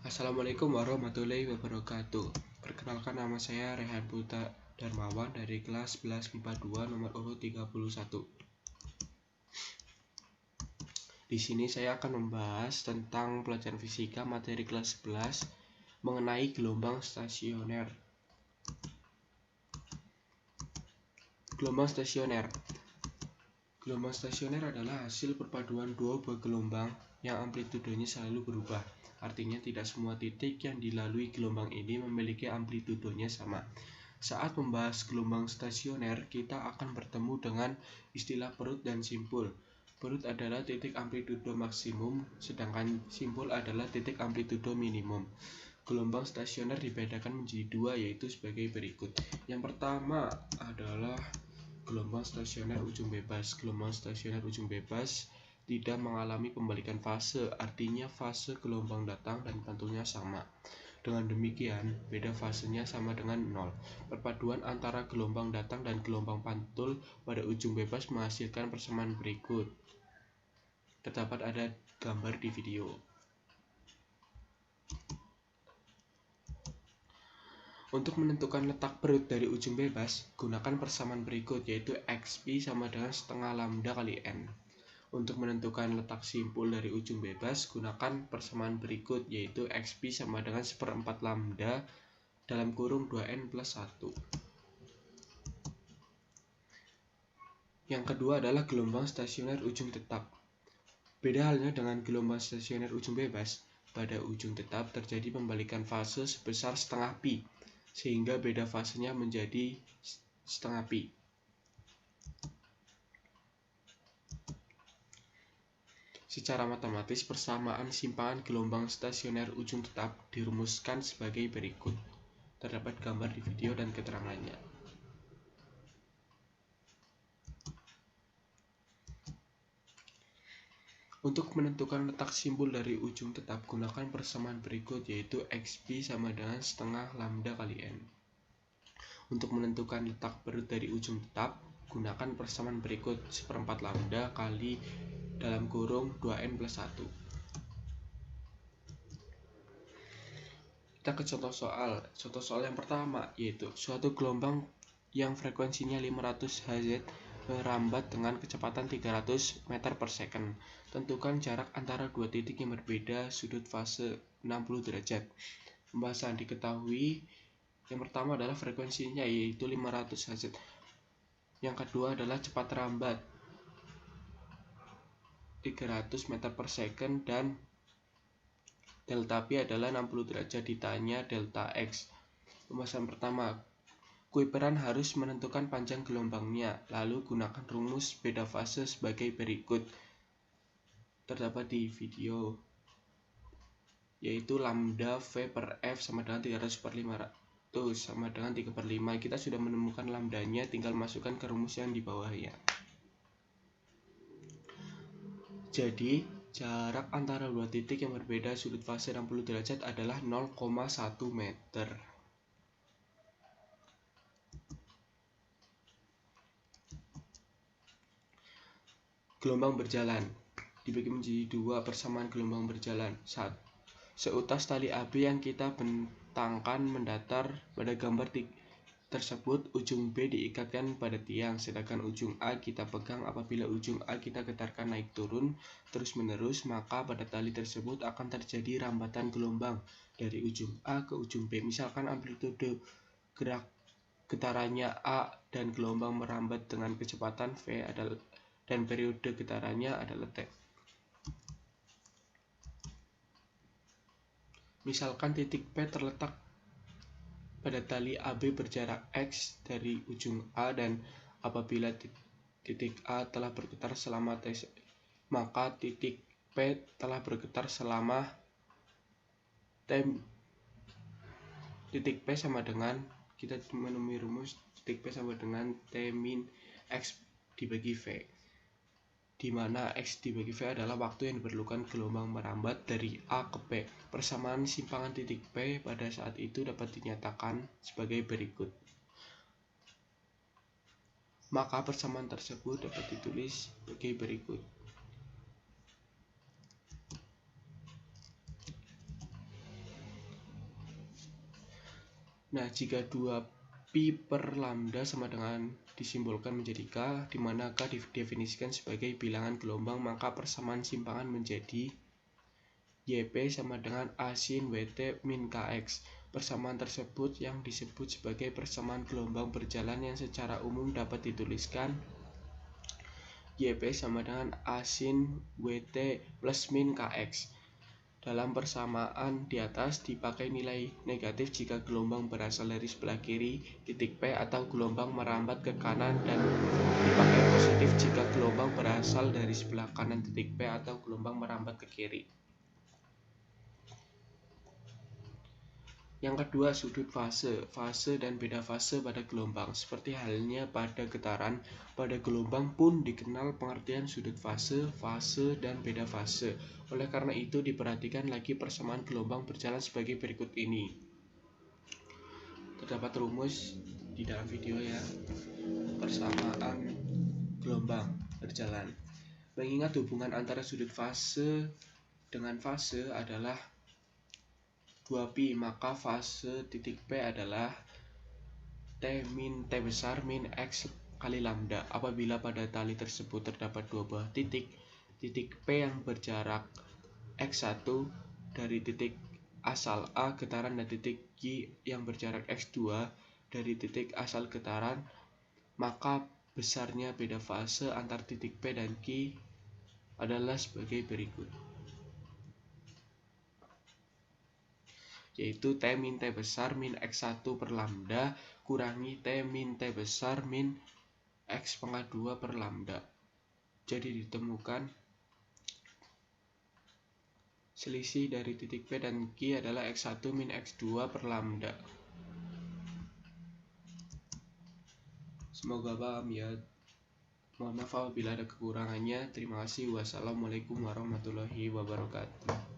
Assalamualaikum warahmatullahi wabarakatuh. Perkenalkan, nama saya Rehan Putra Darmawan dari kelas 11 MIPA 2 nomor urut 31. Di sini saya akan membahas tentang pelajaran fisika materi kelas 11 mengenai gelombang stasioner. Gelombang stasioner. Gelombang stasioner adalah hasil perpaduan dua buah gelombang yang amplitudenya selalu berubah. Artinya tidak semua titik yang dilalui gelombang ini memiliki amplitudenya sama. Saat membahas gelombang stasioner, kita akan bertemu dengan istilah perut dan simpul. Perut adalah titik amplitudo maksimum, sedangkan simpul adalah titik amplitudo minimum. Gelombang stasioner dibedakan menjadi dua, yaitu sebagai berikut. Yang pertama adalah gelombang stasioner ujung bebas. Gelombang stasioner ujung bebas tidak mengalami pembalikan fase, artinya fase gelombang datang dan pantulnya sama. Dengan demikian, beda fasenya sama dengan 0. Perpaduan antara gelombang datang dan gelombang pantul pada ujung bebas menghasilkan persamaan berikut. Terdapat ada gambar di video. Untuk menentukan letak perut dari ujung bebas, gunakan persamaan berikut, yaitu XP sama dengan setengah lambda kali N. Untuk menentukan letak simpul dari ujung bebas, gunakan persamaan berikut, yaitu XP sama dengan 1/4 lambda dalam kurung 2N plus 1. Yang kedua adalah gelombang stasioner ujung tetap. Beda halnya dengan gelombang stasioner ujung bebas, pada ujung tetap terjadi pembalikan fase sebesar setengah pi, sehingga beda fasenya menjadi setengah pi. Secara matematis, persamaan simpangan gelombang stasioner ujung tetap dirumuskan sebagai berikut. Terdapat gambar di video dan keterangannya. Untuk menentukan letak simpul dari ujung tetap, gunakan persamaan berikut, yaitu XP sama dengan setengah lambda kali N. Untuk menentukan letak perut dari ujung tetap, gunakan persamaan berikut, 1/4 lambda kali dalam kurung 2N plus 1. Kita ke contoh soal. Contoh soal yang pertama, yaitu suatu gelombang yang frekuensinya 500 Hz merambat dengan kecepatan 300 meter per second. Tentukan jarak antara dua titik yang berbeda sudut fase 60 derajat. Pembahasan diketahui. Yang pertama adalah frekuensinya, yaitu 500 Hz. Yang kedua adalah cepat rambat 300 meter per second, dan delta P adalah 60 derajat, ditanya delta X. Pembahasan pertama, Kuiperan harus menentukan panjang gelombangnya, lalu gunakan rumus beda fase sebagai berikut. Terdapat di video, yaitu lambda V per F sama dengan 300 per 500 sama dengan 3/5. Kita sudah menemukan lambdanya, tinggal masukkan ke rumus yang di bawahnya. Jadi, jarak antara dua titik yang berbeda sudut fase 60 derajat adalah 0,1 meter. Gelombang berjalan dibagi menjadi dua. Persamaan gelombang berjalan. 1. Seutas tali AB yang kita bentangkan mendatar pada gambar tersebut, ujung B diikatkan pada tiang, sedangkan ujung A kita pegang. Apabila ujung A kita getarkan naik turun terus menerus, maka pada tali tersebut akan terjadi rambatan gelombang dari ujung A ke ujung B. Misalkan amplitude gerak getarannya A dan gelombang merambat dengan kecepatan V adalah, dan periode getarannya adalah T. Misalkan titik P terletak pada tali AB berjarak X dari ujung A, dan apabila titik A telah bergetar selama T, maka titik P telah bergetar selama T. Titik P sama dengan, kita menemui rumus titik P sama dengan T min X dibagi V, di mana X dibagi V adalah waktu yang diperlukan gelombang merambat dari A ke P. Persamaan simpangan titik P pada saat itu dapat dinyatakan sebagai berikut. Maka persamaan tersebut dapat ditulis sebagai berikut. Nah, jika 2pi per lambda sama dengan disimbolkan menjadi K, di mana K didefinisikan sebagai bilangan gelombang, maka persamaan simpangan menjadi YP sama dengan A sin WT min KX. Persamaan tersebut yang disebut sebagai persamaan gelombang berjalan yang secara umum dapat dituliskan YP sama dengan A sin WT plus min KX. Dalam persamaan di atas dipakai nilai negatif jika gelombang berasal dari sebelah kiri titik P atau gelombang merambat ke kanan, dan dipakai positif jika gelombang berasal dari sebelah kanan titik P atau gelombang merambat ke kiri. Yang kedua, sudut fase dan beda fase pada gelombang. Seperti halnya pada getaran, pada gelombang pun dikenal pengertian sudut fase, dan beda fase. Oleh karena itu, diperhatikan lagi persamaan gelombang berjalan sebagai berikut ini. Terdapat rumus di dalam video ya. Persamaan gelombang berjalan. Mengingat hubungan antara sudut fase dengan fase adalah 2pi, maka fase titik P adalah T besar min X kali lambda. Apabila pada tali tersebut terdapat dua buah titik P yang berjarak X1 dari titik asal A getaran dan titik Q yang berjarak X2 dari titik asal getaran, maka besarnya beda fase antar titik P dan Q adalah sebagai berikut, yaitu T min T besar min X1 per lambda kurangi T min T besar min X pangkat 2 per lambda. Jadi ditemukan selisih dari titik P dan Q adalah X1 min X2 per lambda. Semoga paham ya. Mohon maaf apabila ada kekurangannya. Terima kasih. Wassalamualaikum warahmatullahi wabarakatuh.